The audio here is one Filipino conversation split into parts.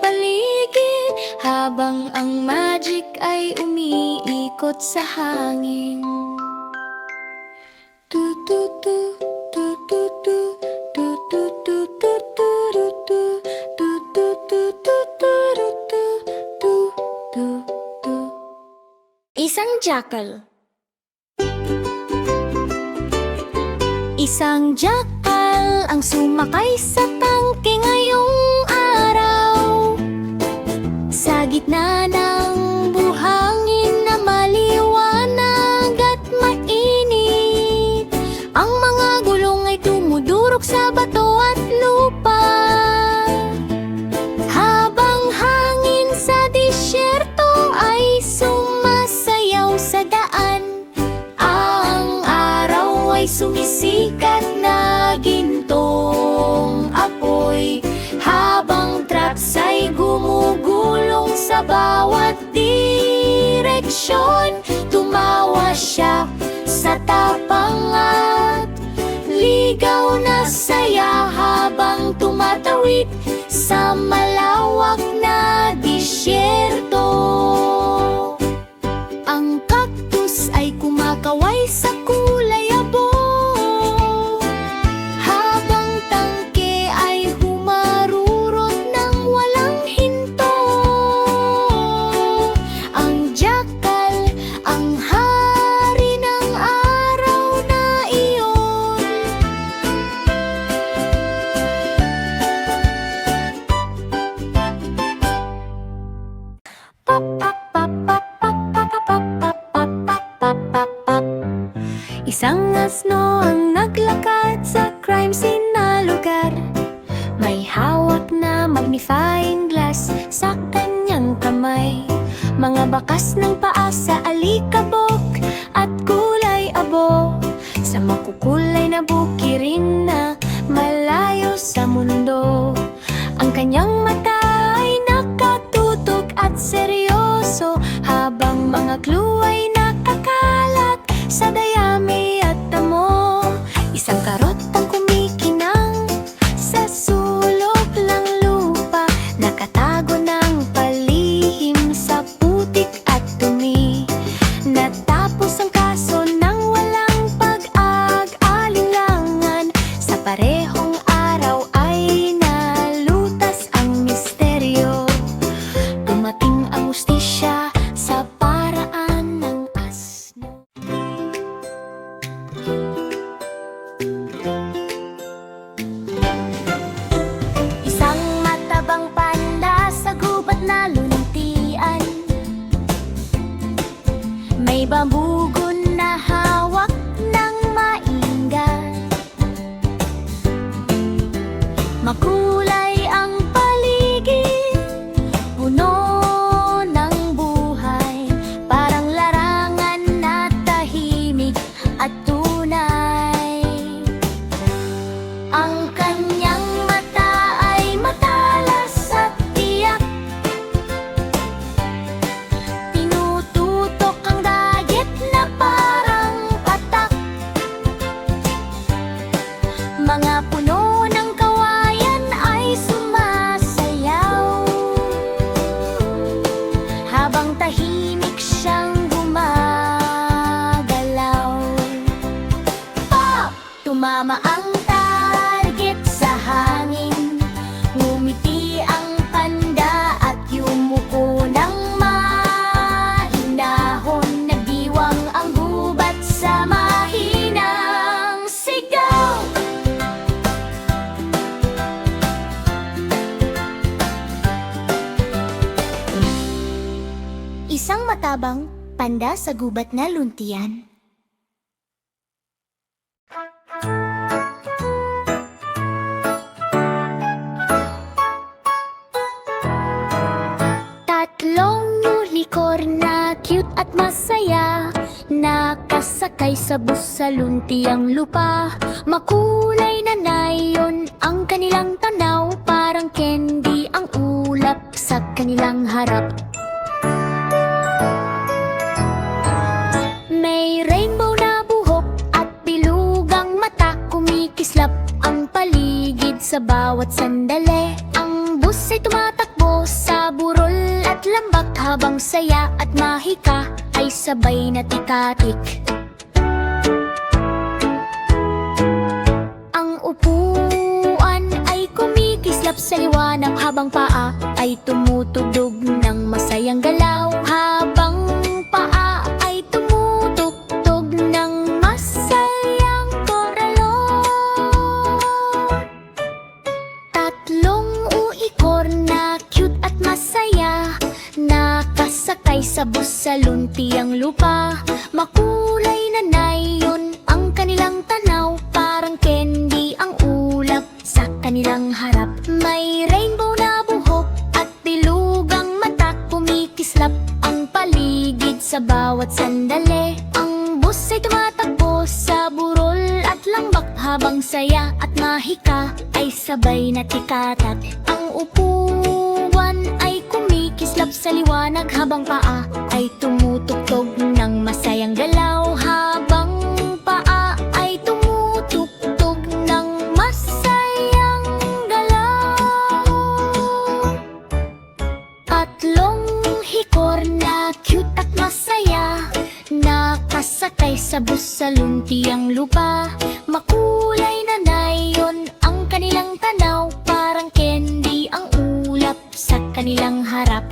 paligid, habang ang magic ay umiikot sa hangin. Tu tu tu tu tu tu tu tu tu tu tu tu tu tu tu tu tu tu tu tu. Isang jackal. Isang jackal ang sumakay sa tangke ngayong araw. Sa gitna ng buhangin na maliwanag at mainit, ang mga gulong ay dumudurog sa bato at lupa. Habang hangin sa disyerto ay sumasayaw sa daan, ang araw ay sumisikat na gintong apoy, habang trucks ay gumugulong sa bawat direksyon. Tumawa siya sa tapang at ligaw na saya, habang tumatawid sa malawak na disyerto. Ang cactus ay kumakaway sa kulay abo, habang tangke ay humarurot ng walang hinto. Ang jackal, ang hari ng araw na iyon. Pop, pop, pop, pop, pop, pop, pop, pop, pop, pop, pop, pop. Isang asno ang naglakad sa crime scene na lugar. May hawak na magnifying glass sa kanyang kamay, mga bakas ng paa sa alikabok at kulay abo, sa makukulay na bukirin na malayo sa mundo. Ang kanyang mata ay nakatutok at seryoso, habang mga clue ay nakakalat sa dayami at damo. Isang karot ang kumikinang sa sulok ng lupa, nakatago ng palihim sa putik at dumi. Natapos ang kaso ng walang pag-ag-alinlangan, sa parehong araw ay nalutas ang misteryo. Dumating ang hustisya sa paraan ng asno. Isang matabang panda sa gubat na luntian, may bambugon na hawak ng mainggan. Makulay ang paligid, puno ng buhay, parang larangan na tahimik at tunay. Ang kanyang mata ay matalas at tiyak, tinututok ang dagat na parang patak. Mga puno ng kawayan ay sumasayaw, habang tahimik siyang gumagalaw. Pop! Tumama ang target sa hangin, ngumiti ang panda at yumuko ng mahinahon. Nagdiwang ang gubat sa mahinang sigaw. Isang matabang panda sa gubat na luntian. Tatlong unicorn na cute at masaya, nakasakay sa bus sa luntiang lupa. Makulay na nayon ang kanilang tanaw, parang candy ang ulap sa kanilang harap. May rainbow na buhok at bilugang mata, kumikislap ang paligid sa bawat sandali. Ang bus ay tumatakbo habang saya at mahika ay sabay na tikatik. Ang upuan ay kumikislap sa liwanag habang paa ay tumutugtog ng masayang galaw. Habang paa ay tumutugtog ng masayang koralo. Tatlong uikor na cute at masaya nakasakay sa bus sa luntiang lupa. Makulay na nayon ang kanilang tanaw, parang candy ang ulap sa kanilang harap. May rainbow na buhok at dilugang mata, kumikislap ang paligid sa bawat sandali. Ang bus ay tumatakbo sa burol at lambak habang saya at mahika ay sabay na tikatak. Ang upuan ay kumikislap sa liwanag habang paa ay tumutugtog ng masayang galaw. Habang paa ay tumutugtog ng masayang galaw. Tatlong hikor na cute at masaya nakasakay sa bus sa luntiang lupa. Makulay na nayon ang kanilang tanaw, parang candy ang ulap sa kanilang harap.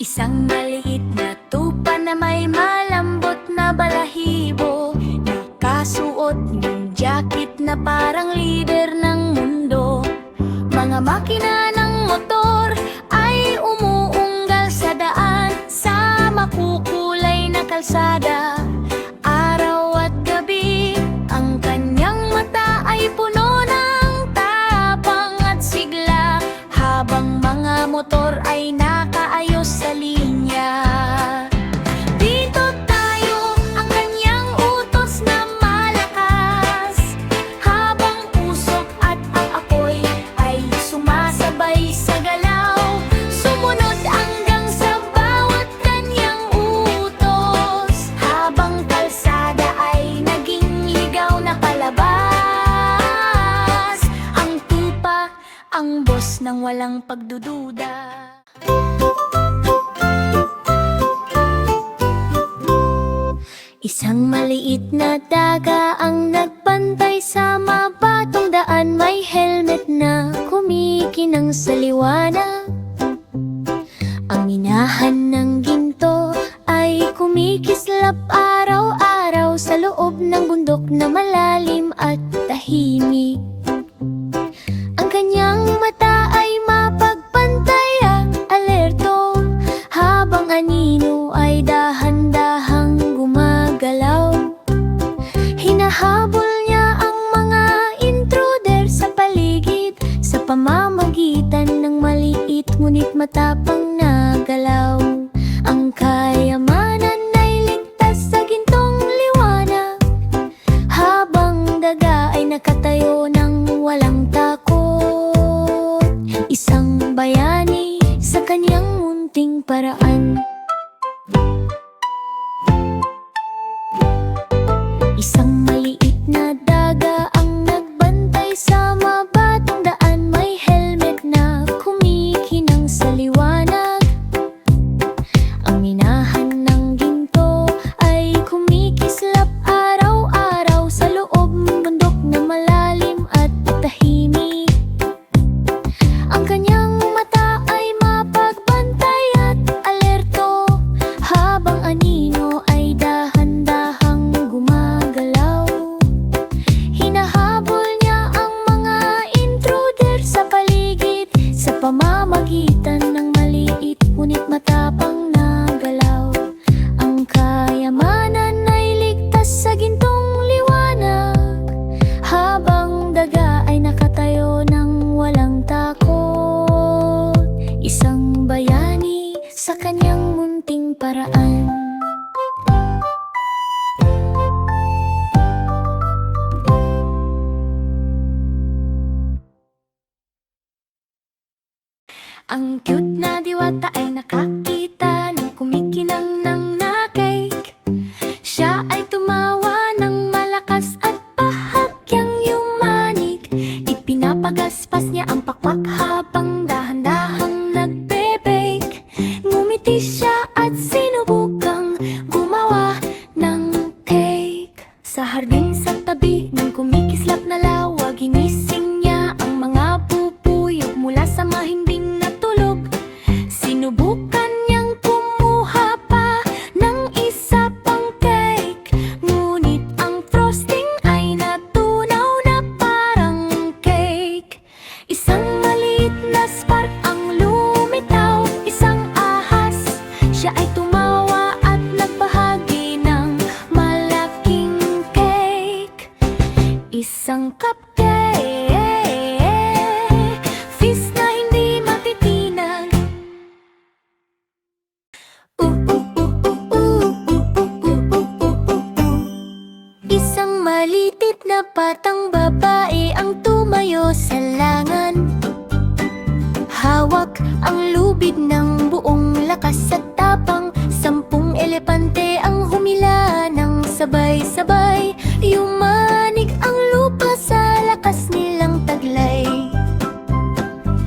Isang maliit na tupa na may malambot na balahibo, nakasuot ng jacket na parang leader ng mundo. Mga makina ng motor ay umuunggal sa daan sa makukulay na kalsada. Araw at gabi, ang kanyang mata ay puno ng tapang at sigla, habang mga motor ay nakaayos sa linya. Dito tayo, ang kanyang utos na malakas, habang usok at ang apoy ay sumasabay sa galaw. Sumunod hanggang sa bawat kanyang utos, habang kalsada ay naging ligaw na palabas. Ang tupa, ang boss ng walang pagdududa. Isang maliit na daga ang nagbantay sa mabatong daan. May helmet na kumikinang sa liwanag. Ang minahan ng ginto ay kumikislap araw-araw sa loob ng bundok na malalim at tahimik. Ang kanyang mata ay mapagpantay at alerto, habang anino ay dahan-dahang gumagalaw. Hinahabol niya ang mga intruder sa paligid sa pamamagitan ng maliit ngunit matapang na galaw. Ang kayamanan ay ligtas sa gintong liwanag, habang daga ay nakatayo ng walang takot. Isang bayani sa kanyang munting paraan. Isang maliit na daga ang nagbantay sa mabatong daan. May helmet na kumikinang sa liwanag. Ang minahan ng ginto ay kumikislap araw-araw sa loob ng bundok na malalim at tahimik. Ang kanyang mata ay mapagbantay at alerto, habang anino ay dahan-dahang gumagalaw. Hinahabol niya ang mga intruder sa paligid sa pamamagitan ng maliit ngunit matapang na galaw. Ang kayamanan ay ligtas sa gintong liwanag, habang daga ay nakatayo ng walang takot. Isang bayani sa kanyang munting paraan. Ang cute na diwata ay nakakita ng kumikinang ng nakik. kape, fist na hindi matitinag. Isang malitit na batang babae ang tumayo sa langan. Hawak ang lubid ng buong lakas at tapang. 10 elepante ang humila ng sabay-sabay. Yumanig ang lupa sa lakas nilang taglay.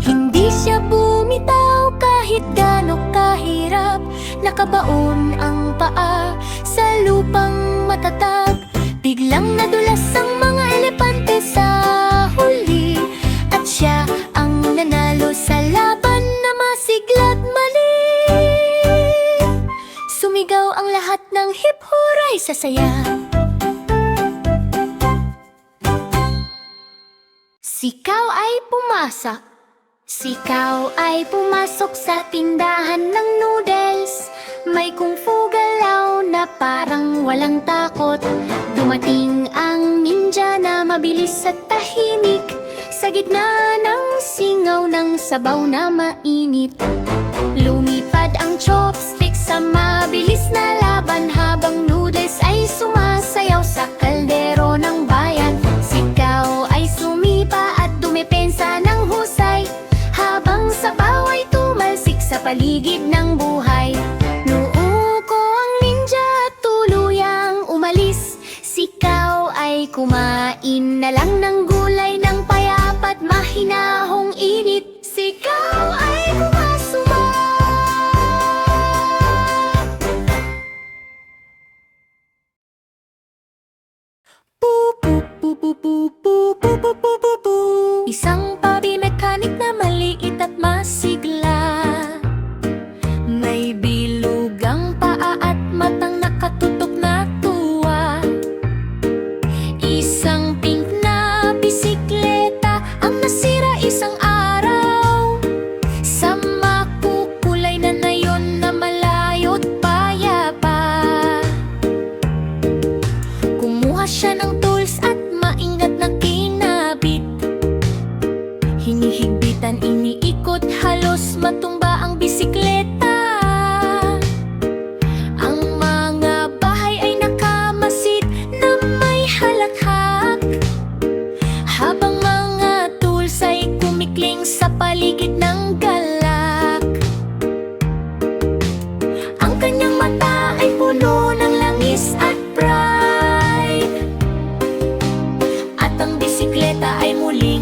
Hindi siya bumitaw kahit gaano kahirap. Nakabaon ang paa sa lupang matatag. Biglang nadulas ang mga elepante sa huli, at siya ang nanalo sa laban na masigla't mali. Sumigaw ang lahat ng hip-hooray sa saya. Sikaw ay pumasok. Sikaw ay pumasok sa tindahan ng noodles. May kung fu galaw na parang walang takot. Dumating ang ninja na mabilis at tahimik. Sa gitna ng singaw ng sabaw na mainit, lumipad ang chopstick sa mabilis na laban. Habang noodles ay sumasayaw sa kaldero ng bayan. Sikaw ay sumipa at dumepensa ng husay, habang sabaw ay tumalsik sa paligid ng buhay. Nuuko ang ninja at tuluyang umalis. Sikaw ay kumain na lang ng gulay ng payapa at mahinahong init. Sikaw ay kumasuma. Isang pabi mekanik na maliit at masigla. May bilugang paa at matang nakatutok na tuwa. Isang pink na bisikleta ang nasira isang araw. Sa makukulay na nayon na malayo't payapa, kumuha siya ng tools at maingat na kinabit. Hinihigpitan, iniikot, halos matumba ang bisikleta. Ang mga bahay ay nakamasid na may halakhak, habang mga tools ay kumikling sa paligid ng galak. Ang kanyang mata ay puno ng langis at pride, at ang bisikleta ay muli